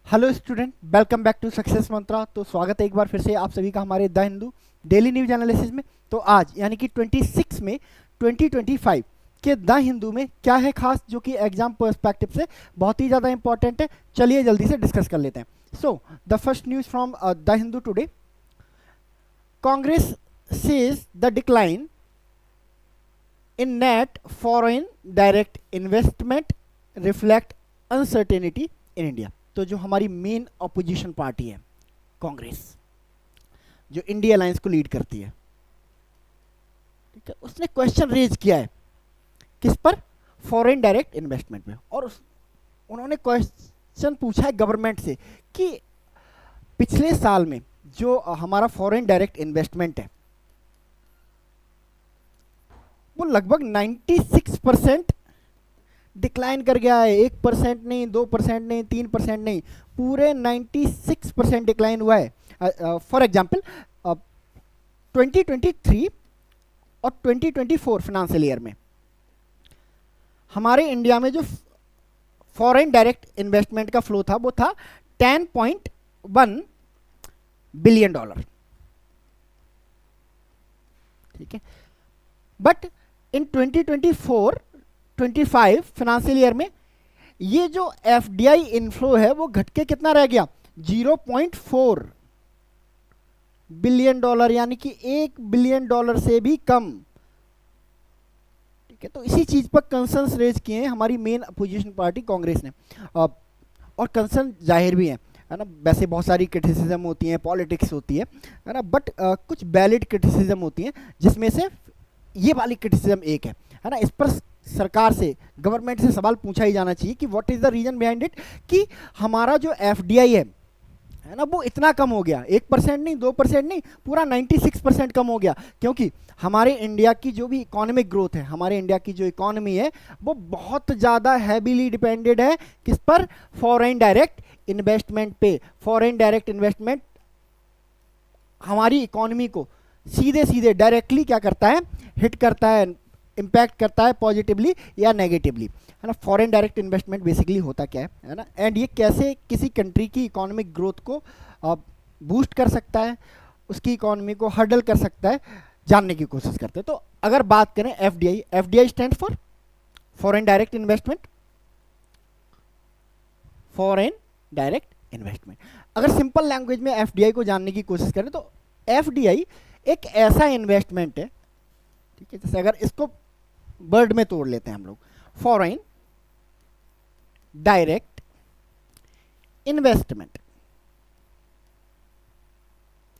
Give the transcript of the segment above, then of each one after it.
Hello student, welcome back to success mantra. तो स्वागत है एक बार फिर से आप सभी का हमारे the Hindu daily news analysis में। तो आज यानी कि 26 में 2025 के द हिंदू में क्या है खास, जो कि एग्जाम पर्सपेक्टिव से बहुत ही ज़्यादा इंपॉर्टेंट है। चलिए जल्दी से डिस्कस कर लेते हैं। So the first news from the Hindu today, Congress says the decline in net foreign direct investment reflect uncertainty in India. तो जो हमारी मेन अपोजिशन पार्टी है कांग्रेस, जो इंडिया अलायंस को लीड करती है, ठीक है, उसने क्वेश्चन रेज किया है किस पर? फॉरेन डायरेक्ट इन्वेस्टमेंट पे। और उन्होंने क्वेश्चन पूछा है गवर्नमेंट से कि पिछले साल में जो हमारा फॉरेन डायरेक्ट इन्वेस्टमेंट है वो लगभग 96% डिक्लाइन कर गया है। 1% नहीं, 2% नहीं, 3% नहीं, पूरे 96% डिक्लाइन हुआ है। फॉर एग्जाम्पल 2023 और 2024 फाइनेंशियल ईयर में हमारे इंडिया में जो फॉरेन डायरेक्ट इन्वेस्टमेंट का फ्लो था वो था $10.1 बिलियन, ठीक है। बट इन 2024-25 फाइनेंशियल ईयर में ये जो एफडीआई इनफ्लो है वो घट के कितना रह गया? $0.4 बिलियन, यानी कि $1 बिलियन से भी कम, ठीक है। तो इसी चीज पर कंसर्न रेज किए हैं हमारी मेन अपोजिशन पार्टी कांग्रेस ने, और कंसर्न जाहिर भी है ना। वैसे बहुत सारी क्रिटिसिज्म होती हैं, पॉलिटिक्स होती है ना, बट कुछ वैलिड क्रिटिसिज्म होती हैं, जिसमें से ये वाली क्रिटिसिज्म एक है ना। इस पर सरकार से, गवर्नमेंट से सवाल पूछा ही जाना चाहिए कि what is the reason behind it, कि हमारा जो एफडीआई है ना वो इतना कम हो गया। 1% नहीं, 2% नहीं, पूरा 96% कम हो गया। क्योंकि हमारे इंडिया की जो भी इकोनॉमिक ग्रोथ है, हमारे इंडिया की जो इकोनॉमी है वो बहुत ज़्यादा हैवीली डिपेंडेड है किस पर? फॉरेन डायरेक्ट इन्वेस्टमेंट पे। फॉरेन डायरेक्ट इन्वेस्टमेंट हमारी इकोनॉमी को सीधे सीधे डायरेक्टली क्या करता है? हिट करता है, इम्पैक्ट करता है पॉजिटिवली या नेगेटिवली, है ना। फॉरेन डायरेक्ट इन्वेस्टमेंट बेसिकली होता क्या है ना, एंड ये कैसे किसी कंट्री की इकोनॉमिक ग्रोथ को बूस्ट कर सकता है, उसकी इकोनॉमी को हर्डल कर सकता है, जानने की कोशिश करते हैं। तो अगर बात करें FDI, FDI stand for foreign direct investment, foreign direct investment. अगर सिंपल लैंग्वेज में एफडीआई को जानने की कोशिश करें तो एफडीआई एक ऐसा इन्वेस्टमेंट है, ठीक है, जैसे अगर इसको वर्ड में तोड़ लेते हैं हम लोग, फॉरेन डायरेक्ट इन्वेस्टमेंट,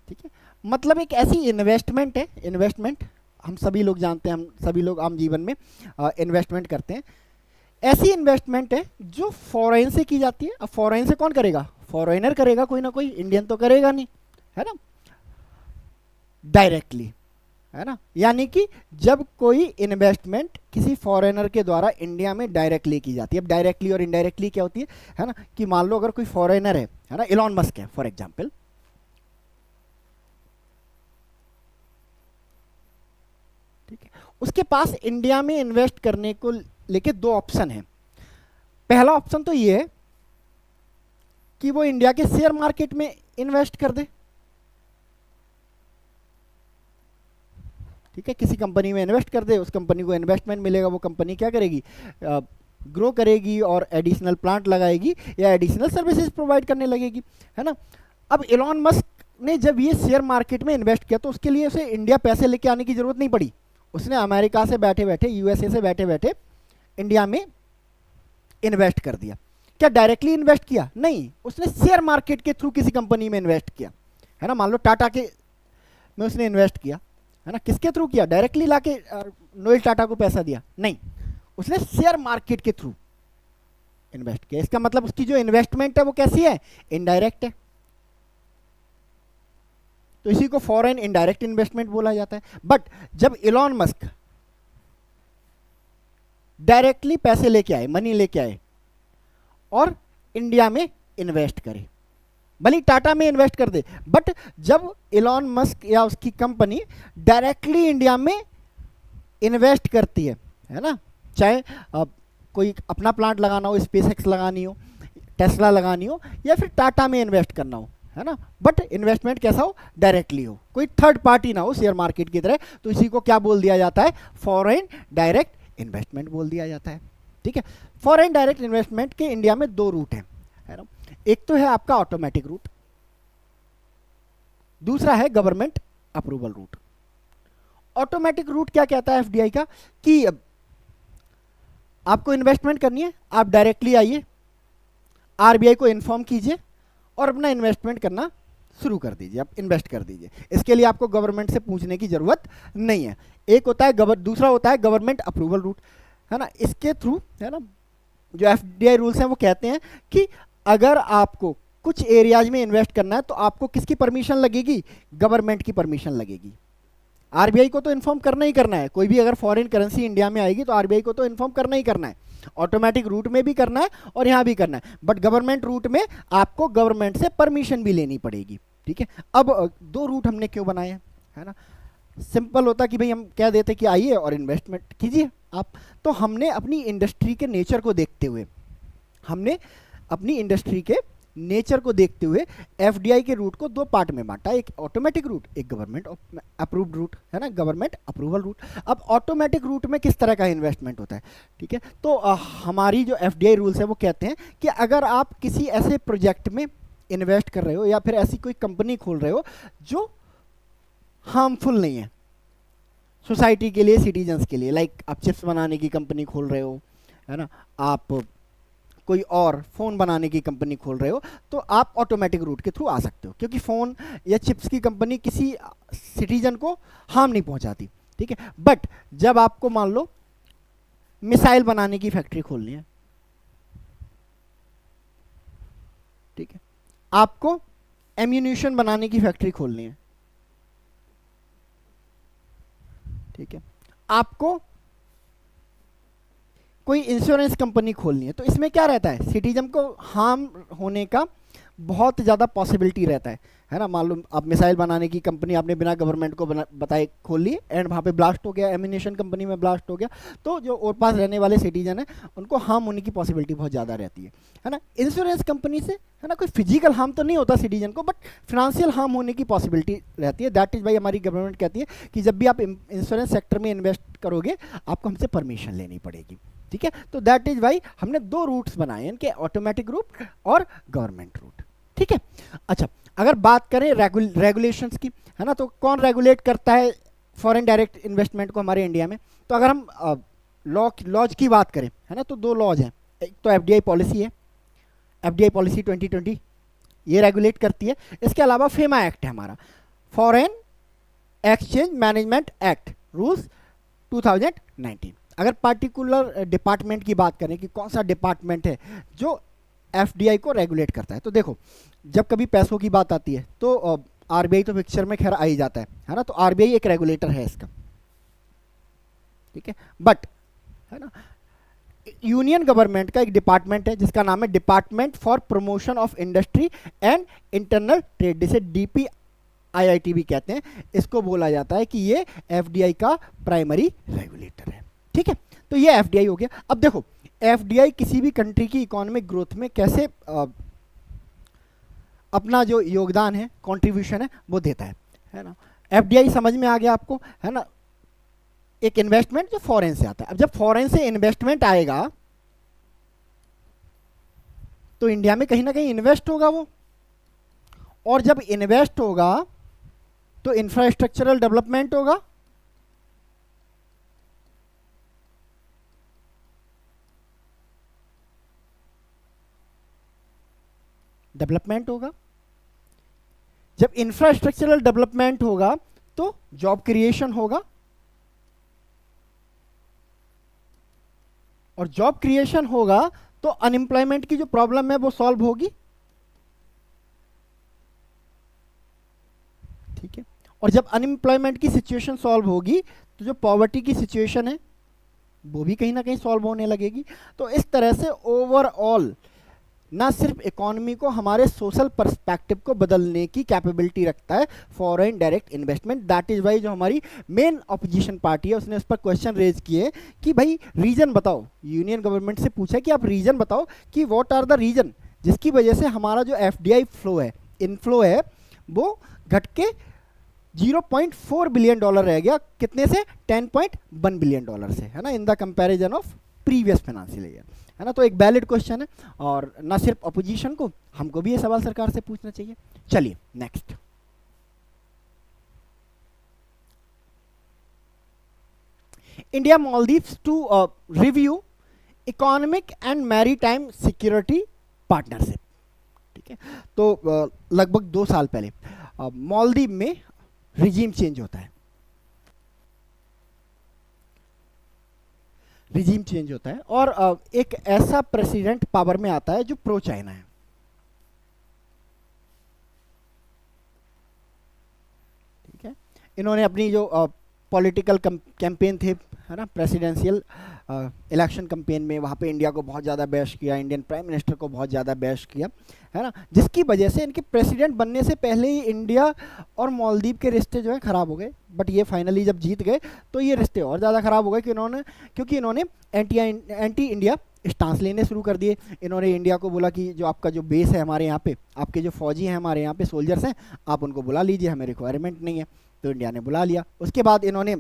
ठीक है। मतलब एक ऐसी इन्वेस्टमेंट है, इन्वेस्टमेंट हम सभी लोग जानते हैं, हम सभी लोग आम जीवन में इन्वेस्टमेंट करते हैं। ऐसी इन्वेस्टमेंट है जो फॉरेन से की जाती है। अब फॉरेन से कौन करेगा? फॉरेनर करेगा, कोई ना कोई, इंडियन तो करेगा नहीं, है ना, डायरेक्टली, है ना। यानी कि जब कोई इन्वेस्टमेंट किसी फॉरेनर के द्वारा इंडिया में डायरेक्टली की जाती है। अब डायरेक्टली और इनडायरेक्टली क्या होती है ना, कि मान लो अगर कोई फॉरेनर है ना, इलॉन मस्क है फॉर एग्जांपल, ठीक है, उसके पास इंडिया में इन्वेस्ट करने को लेके दो ऑप्शन है। पहला ऑप्शन तो ये है कि वो इंडिया के शेयर मार्केट में इन्वेस्ट कर दे, ठीक है, किसी कंपनी में इन्वेस्ट कर दे, उस कंपनी को इन्वेस्टमेंट मिलेगा, वो कंपनी क्या करेगी? ग्रो करेगी और एडिशनल प्लांट लगाएगी या एडिशनल सर्विसेज प्रोवाइड करने लगेगी, है ना। अब इलॉन मस्क ने जब ये शेयर मार्केट में इन्वेस्ट किया तो उसके लिए उसे इंडिया पैसे लेके आने की जरूरत नहीं पड़ी। उसने अमेरिका से बैठे बैठे, यूएसए से बैठे बैठे इंडिया में इन्वेस्ट कर दिया। क्या डायरेक्टली इन्वेस्ट किया? नहीं, उसने शेयर मार्केट के थ्रू किसी कंपनी में इन्वेस्ट किया, है ना। मान लो टाटा के में उसने इन्वेस्ट किया, है ना। किसके थ्रू किया? डायरेक्टली लाके नोएल टाटा को पैसा दिया? नहीं, उसने शेयर मार्केट के थ्रू इन्वेस्ट किया। इसका मतलब उसकी जो इन्वेस्टमेंट है वो कैसी है? इनडायरेक्ट है। तो इसी को फॉरेन इनडायरेक्ट इन्वेस्टमेंट बोला जाता है। बट जब इलॉन मस्क डायरेक्टली पैसे लेके आए, मनी लेके आए और इंडिया में इन्वेस्ट करे, भले टाटा में इन्वेस्ट कर दे, बट जब इलॉन मस्क या उसकी कंपनी डायरेक्टली इंडिया में इन्वेस्ट करती है ना, चाहे कोई अपना प्लांट लगाना हो, स्पेसएक्स लगानी हो, टेस्ला लगानी हो या फिर टाटा में इन्वेस्ट करना हो, है ना, बट इन्वेस्टमेंट कैसा हो, डायरेक्टली हो, कोई थर्ड पार्टी ना हो शेयर मार्केट की तरह, तो इसी को क्या बोल दिया जाता है, फॉरेन डायरेक्ट इन्वेस्टमेंट बोल दिया जाता है। ठीक है, फॉरेन डायरेक्ट इन्वेस्टमेंट के इंडिया में दो रूट हैं, है ना, एक तो है आपका ऑटोमेटिक रूट, दूसरा है government approval route. Automatic route क्या कहता है एफडीआई का, कि आपको इन्वेस्टमेंट करनी है, आप डायरेक्टली आइए, आरबीआई को इन्फॉर्म कीजिए और अपना इन्वेस्टमेंट करना शुरू कर दीजिए, आप इन्वेस्ट कर दीजिए। इसके लिए आपको गवर्नमेंट से पूछने की जरूरत नहीं है। एक होता है दूसरा होता है गवर्नमेंट अप्रूवल रूट, है ना, इसके थ्रू, है ना, जो एफडीआई रूल्स हैं वो कहते हैं कि अगर आपको कुछ एरियाज में इन्वेस्ट करना है तो आपको किसकी परमिशन लगेगी, गवर्नमेंट की परमिशन लगेगी। आरबीआई को तो इन्फॉर्म करना ही करना है, कोई भी अगर फॉरेन करेंसी इंडिया में आएगी तो आरबीआई को तो इन्फॉर्म करना ही करना है, ऑटोमेटिक रूट में भी करना है और यहाँ भी करना है, बट गवर्नमेंट रूट में आपको गवर्नमेंट से परमिशन भी लेनी पड़ेगी। ठीक है, अब दो रूट हमने क्यों बनाए हैं, है ना, सिंपल होता कि भाई हम कह देते कि आइए और इन्वेस्टमेंट कीजिए आप, तो हमने अपनी इंडस्ट्री के नेचर को देखते हुए, हमने अपनी इंडस्ट्री के नेचर को देखते हुए एफडीआई के रूट को दो पार्ट में बांटा, एक ऑटोमेटिक रूट, एक गवर्नमेंट अप्रूव्ड रूट, है ना, गवर्नमेंट अप्रूवल रूट। अब ऑटोमेटिक रूट में किस तरह का इन्वेस्टमेंट होता है, ठीक है, तो हमारी जो एफडीआई रूल्स है वो कहते हैं कि अगर आप किसी ऐसे प्रोजेक्ट में इन्वेस्ट कर रहे हो या फिर ऐसी कोई कंपनी खोल रहे हो जो हार्मफुल नहीं है सोसाइटी के लिए, सिटीजन्स के लिए, लाइक आप चिप्स बनाने की कंपनी खोल रहे हो, है ना, आप कोई और फ़ोन बनाने की कंपनी खोल रहे हो, तो आप ऑटोमेटिक रूट के थ्रू आ सकते हो, क्योंकि फ़ोन या चिप्स की कंपनी किसी सिटीजन को हार्म नहीं पहुंचाती। ठीक है, बट जब आपको मान लो मिसाइल बनाने की फैक्ट्री खोलनी है, ठीक है, आपको एम्यूनिशन बनाने की फैक्ट्री खोलनी है, ठीक है, आपको कोई इंश्योरेंस कंपनी खोलनी है, तो इसमें क्या रहता है, सिटीजन को हार्म होने का बहुत ज़्यादा पॉसिबिलिटी रहता है ना, मालूम आप मिसाइल बनाने की कंपनी आपने बिना गवर्नमेंट को बताए खोल ली एंड वहाँ पे ब्लास्ट हो गया, एम्यूनिशन कंपनी में ब्लास्ट हो गया, तो जो और पास रहने वाले सिटीजन है उनको हार्म होने की पॉसिबिलिटी बहुत ज़्यादा रहती है ना। इंश्योरेंस कंपनी से, है ना, कोई फिजिकल हार्म तो नहीं होता सिटीजन को, बट फिनेंशियल हार्म होने की पॉसिबिलिटी रहती है। दैट इज़ वाई हमारी गवर्नमेंट कहती है कि जब भी आप इंश्योरेंस सेक्टर में इन्वेस्ट करोगे आपको हमसे परमिशन लेनी पड़ेगी। ठीक है, तो दैट इज वाई हमने दो रूट्स बनाए हैं, इनके ऑटोमेटिक रूट और गवर्नमेंट रूट। ठीक है, अच्छा, अगर बात करें रेगुलेशंस की, है ना, तो कौन रेगुलेट करता है फॉरेन डायरेक्ट इन्वेस्टमेंट को हमारे इंडिया में, तो अगर हम लॉज की बात करें, है ना, तो दो लॉज हैं, एक तो एफडीआई पॉलिसी है, एफडीआई पॉलिसी 2020 ये रेगुलेट करती है। इसके अलावा फेमा एक्ट है हमारा, foreign exchange management act rules 2019। अगर पार्टिकुलर डिपार्टमेंट की बात करें कि कौन सा डिपार्टमेंट है जो एफडीआई को रेगुलेट करता है, तो देखो जब कभी पैसों की बात आती है तो आरबीआई तो पिक्चर में खैर आ ही जाता है ना, तो आरबीआई एक रेगुलेटर है इसका। ठीक है, बट, है ना, यूनियन गवर्नमेंट का एक डिपार्टमेंट है जिसका नाम है department for promotion of industry and internal trade, जिसे डीपीआईआईटी भी कहते हैं। इसको बोला जाता है कि ये एफडीआई का प्राइमरी रेगुलेटर है। ठीक है, तो ये एफडीआई हो गया। अब देखो एफडीआई किसी भी कंट्री की इकोनॉमिक ग्रोथ में कैसे अपना जो योगदान है, कंट्रीब्यूशन है, वो देता है ना। एफडीआई समझ में आ गया आपको, है ना, एक इन्वेस्टमेंट जो फॉरेन से आता है। अब जब फॉरेन से इन्वेस्टमेंट आएगा तो इंडिया में कहीं ना कहीं इन्वेस्ट होगा वो, और जब इन्वेस्ट होगा तो इंफ्रास्ट्रक्चरल डेवलपमेंट होगा, डेवलपमेंट होगा। जब इंफ्रास्ट्रक्चरल डेवलपमेंट होगा तो जॉब क्रिएशन होगा, और जॉब क्रिएशन होगा तो अनएम्प्लॉयमेंट की जो प्रॉब्लम है वो सॉल्व होगी। ठीक है, और जब अनएम्प्लॉयमेंट की सिचुएशन सॉल्व होगी तो जो पॉवर्टी की सिचुएशन है वो भी कहीं ना कहीं सॉल्व होने लगेगी। तो इस तरह से ओवरऑल ना सिर्फ इकोनॉमी को, हमारे सोशल पर्सपेक्टिव को बदलने की कैपेबिलिटी रखता है foreign direct investment. That is why जो हमारी मेन अपोजिशन पार्टी है उसने इस पर क्वेश्चन रेज किए कि भाई रीजन बताओ, यूनियन गवर्नमेंट से पूछा कि आप रीजन बताओ कि व्हाट आर द रीजन जिसकी वजह से हमारा जो एफडीआई फ्लो है, इनफ्लो है, वो घट के $0.4 बिलियन रह गया, कितने से? $10.1 बिलियन से, है ना, इन the comparison of previous financial year, है ना। तो एक वैलिड क्वेश्चन है, और ना सिर्फ अपोजिशन को, हमको भी ये सवाल सरकार से पूछना चाहिए। चलिए next, India Maldives to review economic and maritime security partnership. ठीक है, तो लगभग 2 साल पहले मालदीव में रिजीम चेंज होता है, रिजीम चेंज होता है, और एक ऐसा प्रेसिडेंट पावर में आता है जो प्रो चाइना है। ठीक है, इन्होंने अपनी जो पॉलिटिकल कैंपेन थे, है ना, प्रेसिडेंशियल इलेक्शन कैंपेन में, वहाँ पे इंडिया को बहुत ज़्यादा बैश किया, इंडियन प्राइम मिनिस्टर को बहुत ज़्यादा बैश किया, है ना, जिसकी वजह से इनके प्रेसिडेंट बनने से पहले ही इंडिया और मालदीव के रिश्ते जो है ख़राब हो गए। बट ये फाइनली जब जीत गए तो ये रिश्ते और ज़्यादा ख़राब हो गए, क्योंकि इन्होंने एंटी इंडिया स्टांस लेने शुरू कर दिए। इन्होंने इंडिया को बोला कि जो आपका जो बेस है हमारे यहाँ पे, आपके जो फौजी हैं हमारे यहाँ पे, सोल्जर्स हैं, आप उनको बुला लीजिए, हमें रिक्वायरमेंट नहीं है। तो इंडिया ने बुला लिया। उसके बाद इन्होंने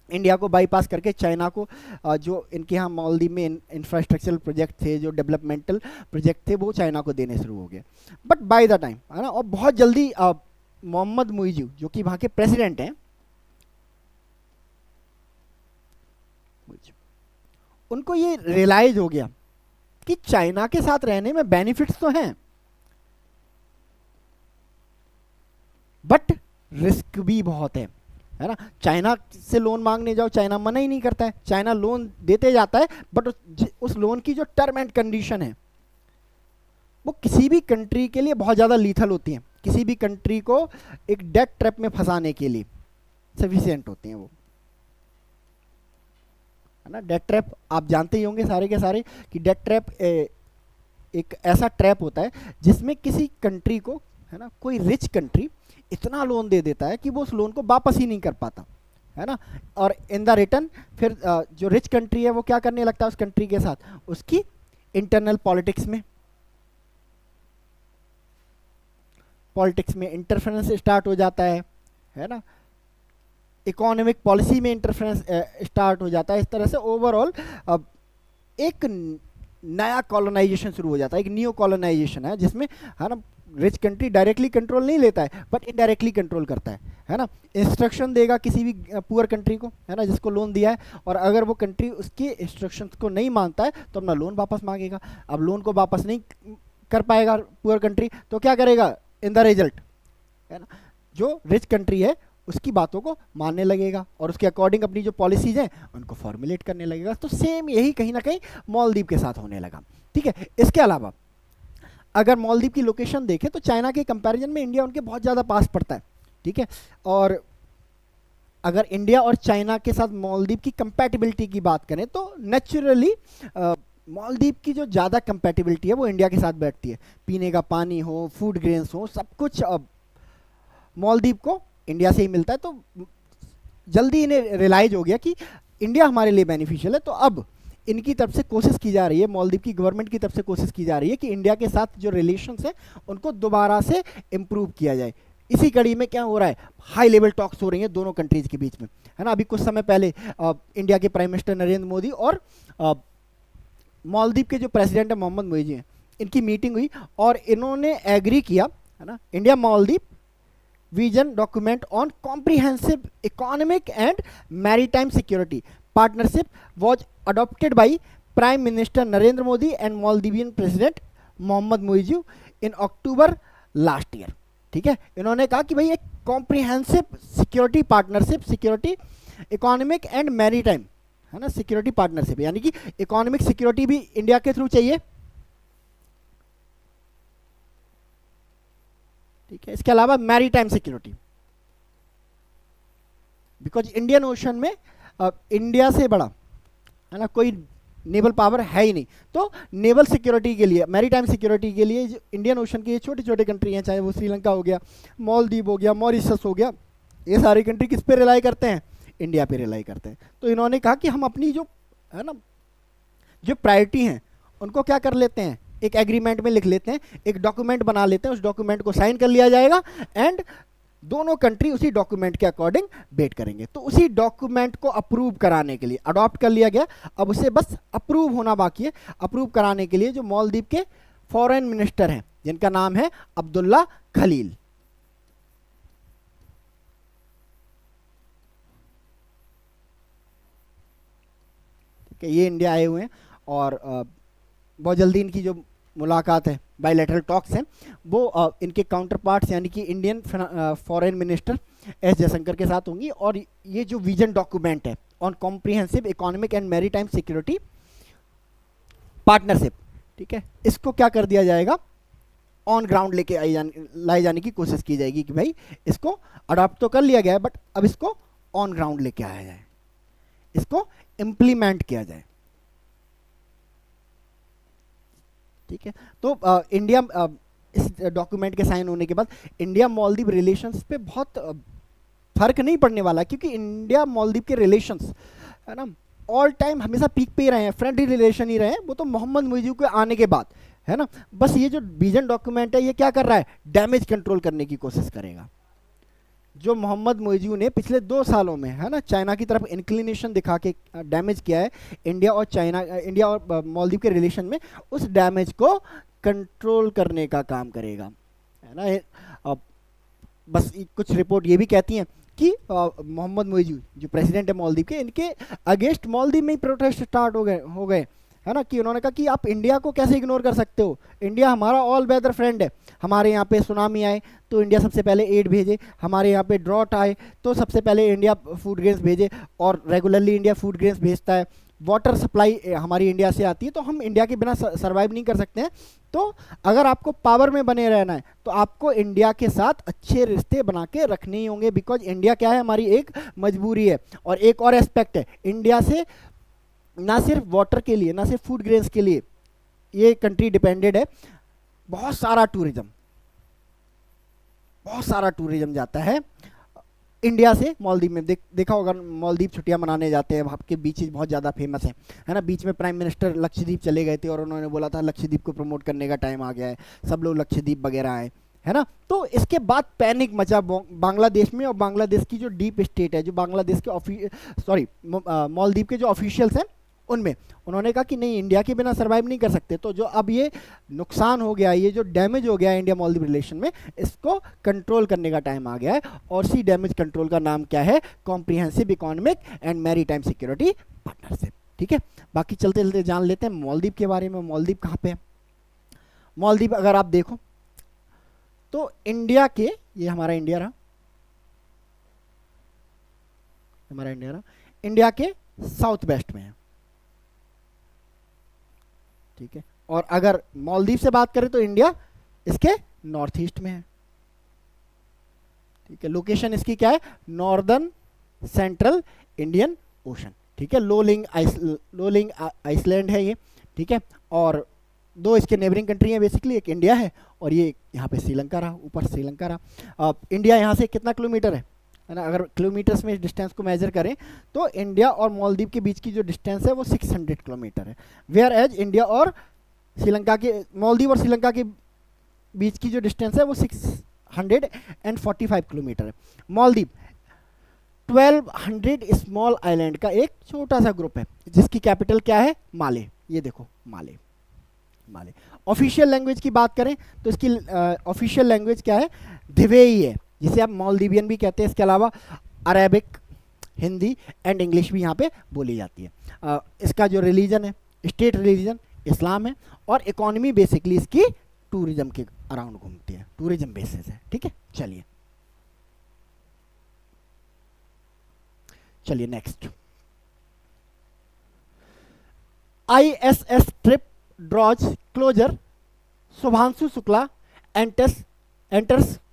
इंडिया को बाईपास करके चाइना को जो इनके यहाँ मालदीव में इंफ्रास्ट्रक्चरल प्रोजेक्ट थे, जो डेवलपमेंटल प्रोजेक्ट थे, वो चाइना को देने शुरू हो गए। बट बाय द टाइम, है ना, और बहुत जल्दी मोहम्मद मुइज़ू जो कि वहाँ के प्रेसिडेंट हैं, उनको ये रियलाइज हो गया कि चाइना के साथ रहने में बेनिफिट्स तो हैं, बट रिस्क भी बहुत है ना। चाइना से लोन मांगने जाओ, चाइना मना ही नहीं करता है, चाइना लोन देते जाता है, बट उस लोन की जो टर्म एंड कंडीशन है वो किसी भी कंट्री के लिए बहुत ज़्यादा लीथल होती हैं, किसी भी कंट्री को एक डेट ट्रैप में फंसाने के लिए सफिशिएंट होती हैं वो, है ना। डेट ट्रैप आप जानते ही होंगे सारे के सारे कि डेट ट्रैप एक ऐसा ट्रैप होता है जिसमें किसी कंट्री को, है ना, कोई रिच कंट्री इतना लोन दे देता है कि वो उस लोन को वापस ही नहीं कर पाता, है ना। और इन द रिटर्न फिर जो रिच कंट्री है वो क्या करने लगता है उस कंट्री के साथ, उसकी इंटरनल पॉलिटिक्स में इंटरफेरेंस स्टार्ट हो जाता है ना। इकोनॉमिक पॉलिसी में इंटरफेरेंस स्टार्ट हो जाता है। इस तरह से ओवरऑल एक नया कॉलोनाइजेशन शुरू हो जाता है, एक न्यू कॉलोनाइजेशन है, जिसमें, है ना, रिच कंट्री डायरेक्टली कंट्रोल नहीं लेता है बट इनडायरेक्टली कंट्रोल करता है ना। इंस्ट्रक्शन देगा किसी भी पुअर कंट्री को, है ना, जिसको लोन दिया है, और अगर वो कंट्री उसके इंस्ट्रक्शंस को नहीं मानता है तो अपना लोन वापस मांगेगा। अब लोन को वापस नहीं कर पाएगा पुअर कंट्री तो क्या करेगा, इन द रिजल्ट, है ना, जो रिच कंट्री है उसकी बातों को मानने लगेगा और उसके अकॉर्डिंग अपनी जो पॉलिसीज हैं उनको फॉर्मुलेट करने लगेगा। तो सेम यही कहीं ना कहीं मालदीव के साथ होने लगा। ठीक है, इसके अलावा अगर मालदीव की लोकेशन देखें तो चाइना के कंपैरिजन में इंडिया उनके बहुत ज़्यादा पास पड़ता है। ठीक है, और अगर इंडिया और चाइना के साथ मालदीव की कंपैटिबिलिटी की बात करें तो नेचुरली मालदीव की जो ज़्यादा कंपैटिबिलिटी है वो इंडिया के साथ बैठती है। पीने का पानी हो, फूड ग्रेन्स हो, सब कुछ मालदीव को इंडिया से ही मिलता है। तो जल्दी इन्हें रियलाइज हो गया कि इंडिया हमारे लिए बेनिफिशियल है। तो अब इनकी तरफ से कोशिश की जा रही है, मालदीव की गवर्नमेंट की तरफ से कोशिश की जा रही है कि इंडिया के साथ जो रिलेशंस है उनको दोबारा से इम्प्रूव किया जाए। इसी कड़ी में क्या हो रहा है, हाई लेवल टॉक्स हो रही हैं दोनों कंट्रीज के बीच में, है ना। अभी कुछ समय पहले इंडिया के प्राइम मिनिस्टर नरेंद्र मोदी और मालदीव के जो प्रेसिडेंट है मोहम्मद मुइज़ू हैं, इनकी मीटिंग हुई और इन्होंने एग्री किया, है ना, India Maldives vision document on comprehensive economic and maritime security partnership was adopted by Prime Minister Narendra Modi and Maldivian President Mohammad Muizzu in October last year। ठीक है, इन्होंने कहा कि भाई एक comprehensive security partnership, security economic and maritime, है ना, security partnership, यानी कि इकोनॉमिक सिक्योरिटी भी इंडिया के थ्रू चाहिए। ठीक है, इसके अलावा maritime security, because Indian ocean में इंडिया से बड़ा, है ना, कोई नेवल पावर है ही नहीं। तो नेवल सिक्योरिटी के लिए, मैरीटाइम सिक्योरिटी के लिए जो इंडियन ओशन की छोटे छोटे कंट्री हैं, चाहे वो श्रीलंका हो गया, मालदीव हो गया, मॉरिशस हो गया, ये सारी कंट्री किस पे रिलाई करते हैं, इंडिया पे रिलाई करते हैं। तो इन्होंने कहा कि हम अपनी जो, है ना, जो प्रायोरिटी हैं उनको क्या कर लेते हैं, एक एग्रीमेंट में लिख लेते हैं, एक डॉक्यूमेंट बना लेते हैं, उस डॉक्यूमेंट को साइन कर लिया जाएगा एंड दोनों कंट्री उसी डॉक्यूमेंट के अकॉर्डिंग वेट करेंगे। तो उसी डॉक्यूमेंट को अप्रूव कराने के लिए अडॉप्ट कर लिया गया, अब उसे बस अप्रूव होना बाकी है। अप्रूव कराने के लिए जो मालदीव के फॉरेन मिनिस्टर हैं जिनका नाम है अब्दुल्ला खलील, ठीक है, ये इंडिया आए हुए हैं और बहुत जल्दी इनकी जो मुलाकात है, बायलैटरल टॉक्स हैं, वो इनके काउंटर पार्ट्स यानी कि Indian foreign minister S Jaishankar के साथ होंगी। और ये जो विजन डॉक्यूमेंट है on comprehensive economic and maritime security partnership, ठीक है, इसको क्या कर दिया जाएगा, ऑन ग्राउंड लेके लाए जाने की कोशिश की जाएगी कि भाई इसको अडॉप्ट तो कर लिया गया है बट अब इसको ऑन ग्राउंड लेके आया जाए, इसको इम्प्लीमेंट किया जाए, ठीक है। तो इंडिया इस डॉक्यूमेंट के साइन होने के बाद इंडिया मालदीव रिलेशंस पे बहुत फर्क नहीं पड़ने वाला, क्योंकि इंडिया मालदीव के रिलेशंस है ना ऑल टाइम हमेशा पीक पे ही रहे हैं, फ्रेंडली रिलेशन ही रहे हैं, वो तो मोहम्मद मुइज़ के आने के बाद है ना। बस ये जो विजन डॉक्यूमेंट है ये क्या कर रहा है, डैमेज कंट्रोल करने की कोशिश करेगा। जो मोहम्मद मुइज़ ने पिछले 2 सालों में है ना चाइना की तरफ इंक्लिनेशन दिखा के डैमेज किया है इंडिया और मालदीव के रिलेशन में, उस डैमेज को कंट्रोल करने का काम करेगा, है ना। बस कुछ रिपोर्ट ये भी कहती हैं कि मोहम्मद मुइज़ जो प्रेसिडेंट है मालदीव के, इनके अगेंस्ट मालदीव में ही प्रोटेस्ट स्टार्ट हो गए है ना, कि उन्होंने कहा कि आप इंडिया को कैसे इग्नोर कर सकते हो, इंडिया हमारा ऑल वेदर फ्रेंड है, हमारे यहाँ पे सुनामी आए तो इंडिया सबसे पहले एड भेजे, हमारे यहाँ पे ड्रॉट आए तो सबसे पहले इंडिया फूड ग्रेन्स भेजे और रेगुलरली इंडिया फूड ग्रेन्स भेजता है, वाटर सप्लाई हमारी इंडिया से आती है, तो हम इंडिया के बिना सर्वाइव नहीं कर सकते हैं। तो अगर आपको पावर में बने रहना है तो आपको इंडिया के साथ अच्छे रिश्ते बना के रखने ही होंगे, बिकॉज इंडिया क्या है, हमारी एक मजबूरी है। और एक और एस्पेक्ट है, इंडिया से ना सिर्फ वाटर के लिए, ना सिर्फ फूड ग्रेन्स के लिए ये कंट्री डिपेंडेड है, बहुत सारा टूरिज्म जाता है इंडिया से मालदीव में। देखा होगा मालदीव छुट्टियां मनाने जाते हैं, वहाँ के बीचेज बहुत ज़्यादा फेमस है ना। बीच में प्राइम मिनिस्टर लक्षद्वीप चले गए थे और उन्होंने बोला था लक्षद्वीप को प्रमोट करने का टाइम आ गया है, सब लोग लक्षद्वीप वगैरह आए, है ना। तो इसके बाद पैनिक मचा बांग्लादेश में, और बांग्लादेश की जो डीप स्टेट है, जो बांग्लादेश के मालदीव के जो ऑफिशियल्स हैं उनमें, उन्होंने कहा कि नहीं, इंडिया के बिना सर्वाइव नहीं कर सकते। तो जो अब ये नुकसान हो गया, ये जो डैमेज हो गया है इंडिया मालदीव रिलेशन में, इसको कंट्रोल करने का टाइम आ गया है। और इसी डैमेज कंट्रोल का नाम क्या है, comprehensive economic and maritime security partnership, ठीक है। बाकी चलते चलते जान लेते हैं मालदीव के बारे में। मालदीव कहाँ पे है? मालदीव अगर आप देखो तो इंडिया के, ये हमारा इंडिया रहा, इंडिया के साउथ वेस्ट में है, ठीक है। और अगर मालदीव से बात करें तो इंडिया इसके नॉर्थ ईस्ट में है, ठीक है। लोकेशन इसकी क्या है, नॉर्दर्न सेंट्रल इंडियन ओशन, ठीक है। लोलिंग आइसलैंड है ये, ठीक है। और 2 इसके नेबरिंग कंट्री हैं बेसिकली, एक इंडिया है और ये यहाँ पे श्रीलंका रहा, ऊपर श्रीलंका रहा। इंडिया यहाँ से कितना किलोमीटर है ना, अगर किलोमीटर्स में डिस्टेंस को मेजर करें तो इंडिया और मालदीव के बीच की जो डिस्टेंस है वो 600 किलोमीटर है, वेयर एज इंडिया और श्रीलंका के, मालदीव और श्रीलंका के बीच की जो डिस्टेंस है वो 645 किलोमीटर है। मालदीव 1200 स्मॉल आइलैंड का एक छोटा सा ग्रुप है, जिसकी कैपिटल क्या है, माले। ये देखो माले। ऑफिशियल लैंग्वेज की बात करें तो इसकी ऑफिशियल लैंग्वेज क्या है, धिवेई है, जिसे आप मालदीवियन भी कहते हैं। इसके अलावा अरेबिक, हिंदी एंड इंग्लिश भी यहाँ पे बोली जाती है। इसका जो रिलीजन है, स्टेट रिलीजन इस्लाम है, और इकोनॉमी बेसिकली इसकी टूरिज्म के अराउंड घूमती है, टूरिज्म बेसिस है, ठीक है। चलिए next, ISS trip draws closer, Shubhanshu Shukla enters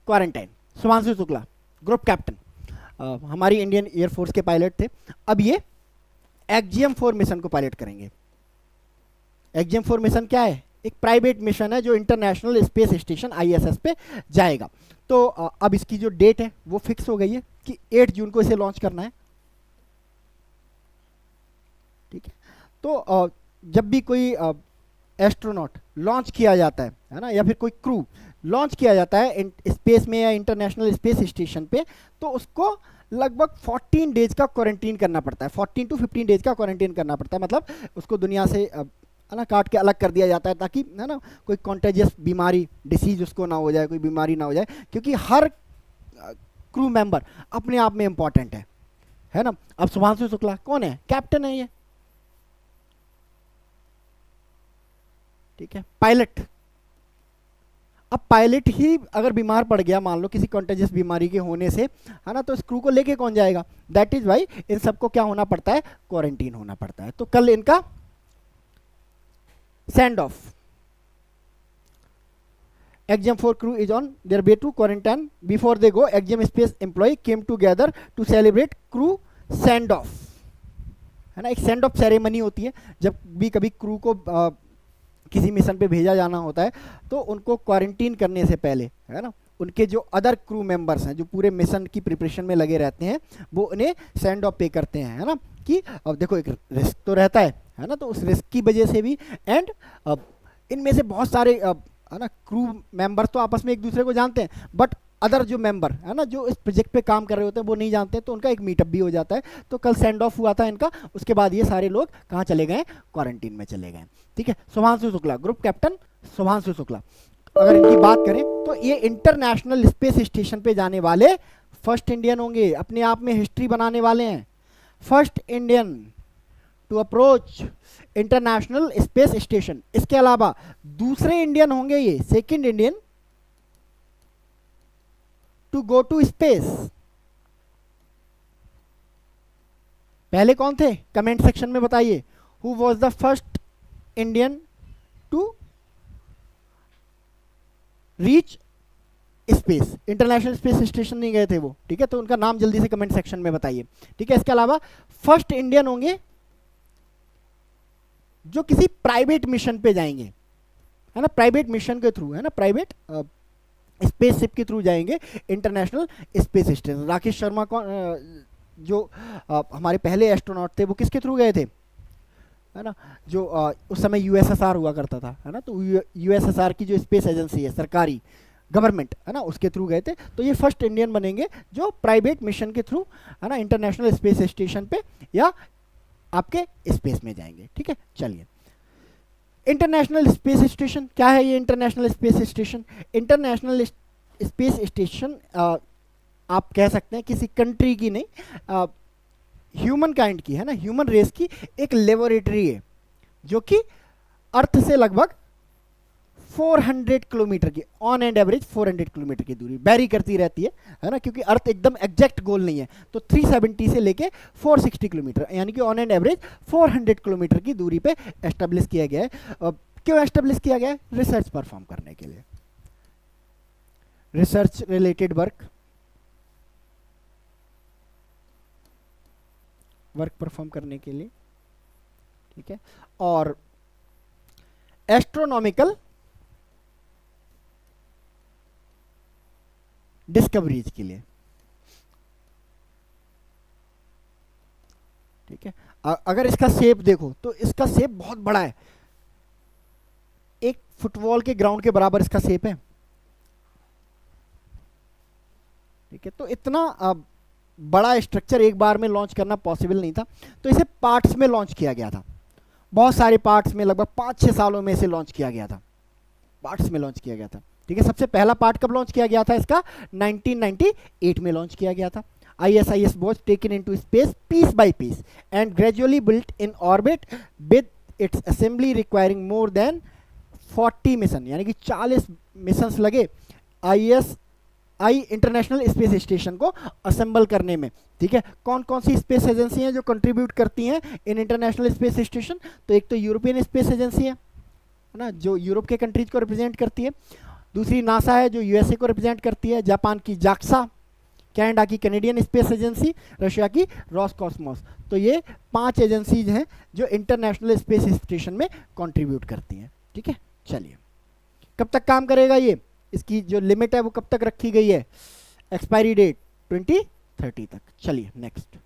quarantine. Shubhanshu Shukla group captain, हमारी इंडियन एयरफोर्स के पायलट थे, अब ये एक्जियम-4 मिशन को पायलट करेंगे। एक्जियम-4 मिशन क्या है, एक प्राइवेट मिशन है जो इंटरनेशनल स्पेस स्टेशन ISS पे जाएगा। तो अब इसकी जो डेट है वो फिक्स हो गई है कि 8 जून को इसे लॉन्च करना है, ठीक है। तो जब भी कोई एस्ट्रोनॉट लॉन्च किया जाता है ना, या फिर कोई क्रू लॉन्च किया जाता है स्पेस में या इंटरनेशनल स्पेस स्टेशन पे, तो उसको लगभग 14 डेज का क्वारंटीन करना पड़ता है, 14 to 15 डेज का क्वारंटीन करना पड़ता है। मतलब उसको दुनिया से है ना काट के अलग कर दिया जाता है, ताकि है ना कोई कॉन्टेजियस बीमारी, डिसीज उसको ना हो जाए, कोई बीमारी ना हो जाए, क्योंकि हर क्रू मेंबर अपने आप में इंपॉर्टेंट है ना। अब शुभांशु शुक्ला कौन है? कैप्टन है ये, ठीक है, पायलट। अब पायलट ही अगर बीमार पड़ गया, मान लो किसी कॉन्टेजियस बीमारी के होने से, है ना, तो इस क्रू को लेके कौन जाएगा? दैट इज वाई इन सबको क्या होना पड़ता है? क्वारंटीन होना पड़ता है। तो कल इनका send off. Exim 4 crew is on their way to quarantine. Before they go, Exim Space employee came together to celebrate crew send off. है ना, एक सेंड ऑफ सेरेमनी होती है जब भी कभी क्रू को किसी मिशन पे भेजा जाना होता है, तो उनको क्वारंटीन करने से पहले, है ना, उनके जो अदर क्रू मेंबर्स हैं जो पूरे मिशन की प्रिपरेशन में लगे रहते हैं, वो उन्हें सेंड ऑफ पे करते हैं, है ना, कि अब देखो एक रिस्क तो रहता है ना, तो उस रिस्क की वजह से भी, एंड इनमें से बहुत सारे है ना क्रू मेंबर तो आपस में एक दूसरे को जानते हैं, बट अदर जो मेंबर है ना जो इस प्रोजेक्ट पे काम कर रहे होते हैं वो नहीं जानते, तो उनका एक मीटअप भी हो जाता है। तो कल सेंड ऑफ हुआ था इनका, उसके बाद ये सारे लोग कहाँ चले गए? क्वारंटीन में चले गए। ठीक है, शुभांशु शुक्ला, ग्रुप कैप्टन शुभांशु शुक्ला, अगर इनकी बात करें तो ये इंटरनेशनल स्पेस स्टेशन पे जाने वाले फर्स्ट इंडियन होंगे, अपने आप में हिस्ट्री बनाने वाले हैं। First Indian to approach International Space Station. इसके अलावा दूसरे इंडियन होंगे ये, second Indian to go to space. पहले कौन थे? कमेंट सेक्शन में बताइए, who was the first Indian to reach space? International Space Station नहीं गए थे वो, ठीक है, तो उनका नाम जल्दी से कमेंट सेक्शन में बताइए। ठीक है, इसके अलावा फर्स्ट इंडियन होंगे जो किसी प्राइवेट मिशन पे जाएंगे, है ना, प्राइवेट मिशन के थ्रू, है ना, प्राइवेट स्पेसशिप के थ्रू जाएंगे international Space station. Rakesh Sharma को जो हमारे पहले एस्ट्रोनॉट थे वो किसके थ्रू गए थे? है ना, जो उस समय यूएसएसआर हुआ करता था, है ना, तो यूएसएसआर की जो स्पेस एजेंसी है सरकारी गवर्नमेंट, है ना, उसके थ्रू गए थे। तो ये फर्स्ट इंडियन बनेंगे जो प्राइवेट मिशन के थ्रू, है ना, इंटरनेशनल स्पेस स्टेशन पे या आपके स्पेस में जाएंगे। ठीक है, चलिए, इंटरनेशनल स्पेस स्टेशन क्या है? ये international Space station, international Space station आप कह सकते हैं किसी कंट्री की नहीं, ह्यूमन काइंड की, है ना, ह्यूमन रेस की एक लेबोरेटरी है जो कि अर्थ से लगभग 400 किलोमीटर की, ऑन एंड एवरेज 400 किलोमीटर की दूरी बैरी करती रहती है ना, क्योंकि अर्थ एकदम एग्जैक्ट गोल नहीं है, तो 370 से लेके 460 किलोमीटर, यानी कि ऑन एंड एवरेज 400 किलोमीटर की दूरी पे एस्टेब्लिश किया गया है। क्यों एस्टेब्लिश किया गया है? रिसर्च परफॉर्म करने के लिए, रिसर्च रिलेटेड वर्क परफॉर्म करने के लिए, ठीक है, और एस्ट्रोनॉमिकल डिस्कवरीज के लिए। ठीक है, अगर इसका शेप देखो तो इसका शेप बहुत बड़ा है, एक फुटबॉल के ग्राउंड के बराबर इसका शेप है। ठीक है, तो इतना बड़ा स्ट्रक्चर एक बार में लॉन्च करना पॉसिबल नहीं था, तो इसे पार्ट्स में लॉन्च किया गया था, बहुत सारे पार्ट्स में, लगभग 5-6 सालों में इसे लॉन्च किया गया था, पार्ट्स में लॉन्च किया गया था। ठीक है, सबसे पहला पार्ट कब लॉन्च किया गया था इसका? 1998 में लॉन्च किया गया था। ISIS was taken into space piece by piece and gradually built in orbit with its assembly requiring more than 40 mission, यानी कि 40 मिशंस लगे ISI इंटरनेशनल स्पेस स्टेशन को असेंबल करने में। ठीक है, कौन कौन सी स्पेस एजेंसी हैं जो कंट्रीब्यूट करती हैं इन इंटरनेशनल स्पेस स्टेशन? तो एक तो यूरोपियन स्पेस एजेंसी है ना, जो यूरोप के कंट्रीज को रिप्रेजेंट करती है। दूसरी नासा है जो यूएसए को रिप्रेजेंट करती है, जापान की जाक्सा, कनाडा की कैनेडियन स्पेस एजेंसी, रशिया की रॉसकॉस्मोस। तो ये 5 एजेंसीज हैं जो इंटरनेशनल स्पेस स्टेशन में कंट्रीब्यूट करती हैं। ठीक है, चलिए, कब तक काम करेगा ये? इसकी जो लिमिट है वो कब तक रखी गई है? एक्सपायरी डेट 2030 तक। चलिए next,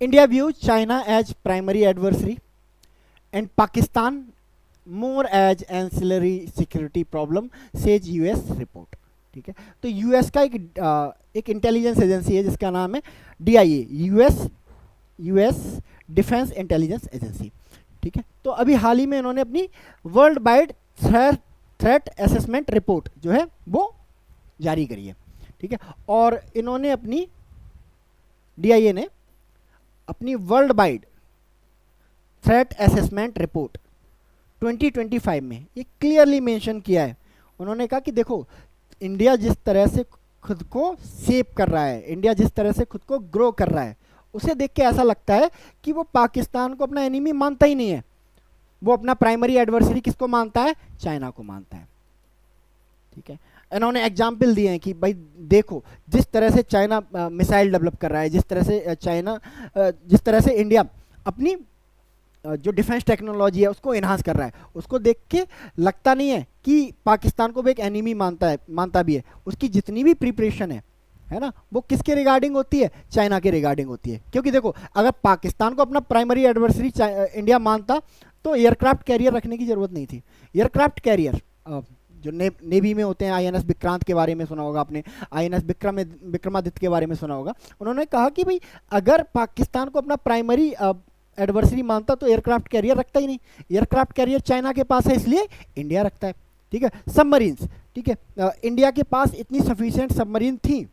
India views China as primary adversary and Pakistan more as ancillary security problem, says US report. ठीक है, तो यूएस का एक इंटेलिजेंस एजेंसी है जिसका नाम है DIA, US defence intelligence agency. ठीक है, तो अभी हाल ही में इन्होंने अपनी world wide threat assessment report जो है वो जारी करी है। ठीक है, और इन्होंने अपनी डीआईए ने अपनी world wide threat assessment report 2025 में ये क्लियरली मेंशन किया है। उन्होंने कहा कि देखो, इंडिया जिस तरह से खुद को सेव कर रहा है, इंडिया जिस तरह से खुद को ग्रो कर रहा है, उसे देख के ऐसा लगता है कि वो पाकिस्तान को अपना एनिमी मानता ही नहीं है। वो अपना प्राइमरी एडवर्सरी किसको मानता है? चाइना को मानता है। ठीक है, इन्होंने एग्जाम्पल दिए हैं कि भाई देखो, जिस तरह से चाइना मिसाइल डेवलप कर रहा है, जिस तरह से इंडिया अपनी जो डिफेंस टेक्नोलॉजी है उसको इन्हांस कर रहा है, उसको देख के लगता नहीं है कि पाकिस्तान को भी एक एनिमी मानता भी है। उसकी जितनी भी प्रिपरेशन है ना, वो किसके रिगार्डिंग होती है? चाइना के रिगार्डिंग होती है। क्योंकि देखो, अगर पाकिस्तान को अपना प्राइमरी एडवर्सरी इंडिया मानता तो एयरक्राफ्ट कैरियर रखने की जरूरत नहीं थी। एयरक्राफ्ट कैरियर जो नेवी में होते हैं, आईएनएस विक्रांत के बारे में सुना होगा आपने, आईएनएस विक्रमादित्य के बारे में सुना होगा। उन्होंने कहा कि भाई अगर पाकिस्तान को अपना प्राइमरी एडवर्सरी मानता तो एयरक्राफ्ट कैरियर रखता ही नहीं। एयरक्राफ्ट कैरियर चाइना के पास है, इसलिए इंडिया रखता है। ठीक है, सबमरीन्स, ठीक है, इंडिया के पास इतनी सफिशिएंट सबमरीन थी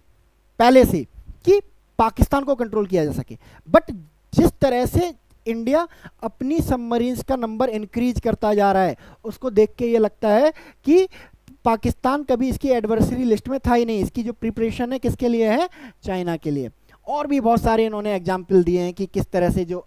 पहले से कि पाकिस्तान को कंट्रोल किया जा सके। बट जिस तरह से इंडिया अपनी सबमरीन्स का नंबर इंक्रीज करता जा रहा है, उसको देख के ये लगता है कि पाकिस्तान कभी इसकी एडवर्सरी लिस्ट में था ही नहीं। इसकी जो प्रिपरेशन है किसके लिए है? चाइना के लिए। और भी बहुत सारे इन्होंने एग्जाम्पल दिए हैं कि किस तरह से जो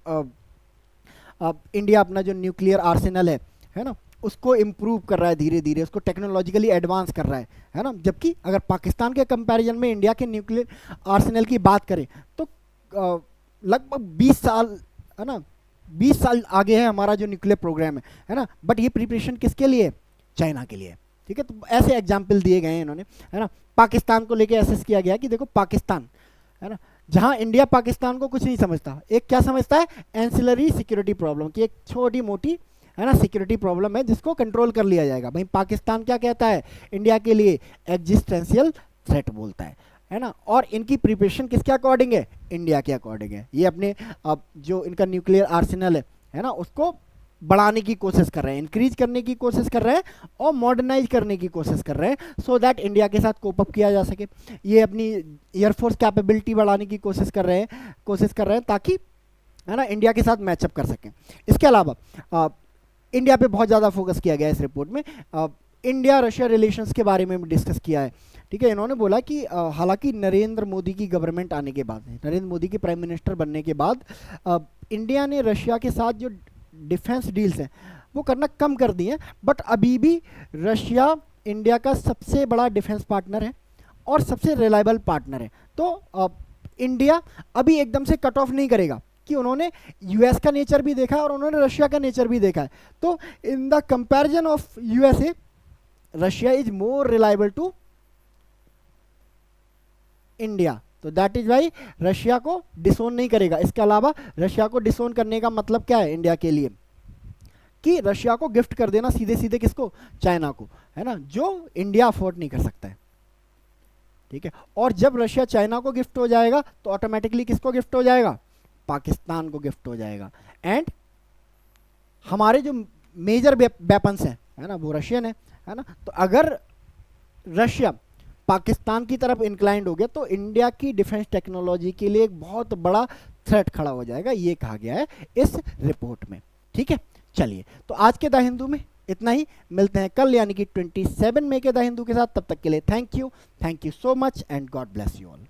इंडिया अपना जो न्यूक्लियर आर्सेनल है ना, उसको इम्प्रूव कर रहा है धीरे धीरे, उसको टेक्नोलॉजिकली एडवांस कर रहा है ना। जबकि अगर पाकिस्तान के कंपैरिजन में इंडिया के न्यूक्लियर आर्सेनल की बात करें तो लगभग 20 साल, है ना, 20 साल आगे है हमारा जो न्यूक्लियर प्रोग्राम है ना। बट ये प्रिपरेशन किसके लिए? चाइना के लिए। ठीक है, तो ऐसे एग्जाम्पल दिए गए हैं इन्होंने, है ना। पाकिस्तान को लेके एसेस किया गया कि देखो पाकिस्तान, है ना, जहां इंडिया पाकिस्तान को कुछ नहीं समझता, एक क्या समझता है? एंसिलरी सिक्योरिटी प्रॉब्लम की एक छोटी मोटी, है ना, सिक्योरिटी प्रॉब्लम है जिसको कंट्रोल कर लिया जाएगा। भाई पाकिस्तान क्या कहता है? इंडिया के लिए एग्जिस्टेंशियल थ्रेट बोलता है ना। और इनकी प्रिपरेशन किसके अकॉर्डिंग है? इंडिया के अकॉर्डिंग है। ये अपने जो इनका न्यूक्लियर आर्सेनल है ना, उसको बढ़ाने की कोशिश कर रहे हैं, इंक्रीज करने की कोशिश कर रहे हैं और मॉडर्नाइज करने की कोशिश कर रहे हैं, सो दैट इंडिया के साथ कोप अप किया जा सके। ये अपनी एयरफोर्स कैपेबिलिटी बढ़ाने की कोशिश कर रहे हैं ताकि, है ना, इंडिया के साथ मैचअप कर सकें। इसके अलावा इंडिया पे बहुत ज़्यादा फोकस किया गया है इस रिपोर्ट में। इंडिया रशिया रिलेशंस के बारे में डिस्कस किया है। ठीक है, इन्होंने बोला कि हालांकि नरेंद्र मोदी की गवर्नमेंट आने के बाद, नरेंद्र मोदी के प्राइम मिनिस्टर बनने के बाद इंडिया ने रशिया के साथ जो डिफेंस डील्स हैं वो करना कम कर दिए, बट अभी भी रशिया इंडिया का सबसे बड़ा डिफेंस पार्टनर है और सबसे रिलायबल पार्टनर है। तो इंडिया अभी एकदम से कट ऑफ नहीं करेगा कि उन्होंने यूएस का नेचर भी देखा है और उन्होंने रशिया का नेचर भी देखा है। तो in the comparison of USA, Russia is more reliable to India. तो दैट इज वाई रशिया को डिसोन नहीं करेगा। इसके अलावा रशिया को डिसोन करने का मतलब क्या है इंडिया के लिए? कि रशिया को गिफ्ट कर देना सीधे सीधे किसको? चाइना को, है ना, जो इंडिया अफोर्ड नहीं कर सकता है। ठीक है, और जब रशिया चाइना को गिफ्ट हो जाएगा तो ऑटोमेटिकली किसको गिफ्ट हो जाएगा? पाकिस्तान को गिफ्ट हो जाएगा। एंड हमारे जो मेजर वेपन्स हैं, है ना, वो रशियन है ना। तो अगर रशिया पाकिस्तान की तरफ इंक्लाइंड हो गया तो इंडिया की डिफेंस टेक्नोलॉजी के लिए एक बहुत बड़ा थ्रेट खड़ा हो जाएगा, ये कहा गया है इस रिपोर्ट में। ठीक है, चलिए, तो आज के द हिंदू में इतना ही। मिलते हैं कल यानी कि 27 मई के द हिंदू के साथ। तब तक के लिए thank you so much and God bless you all.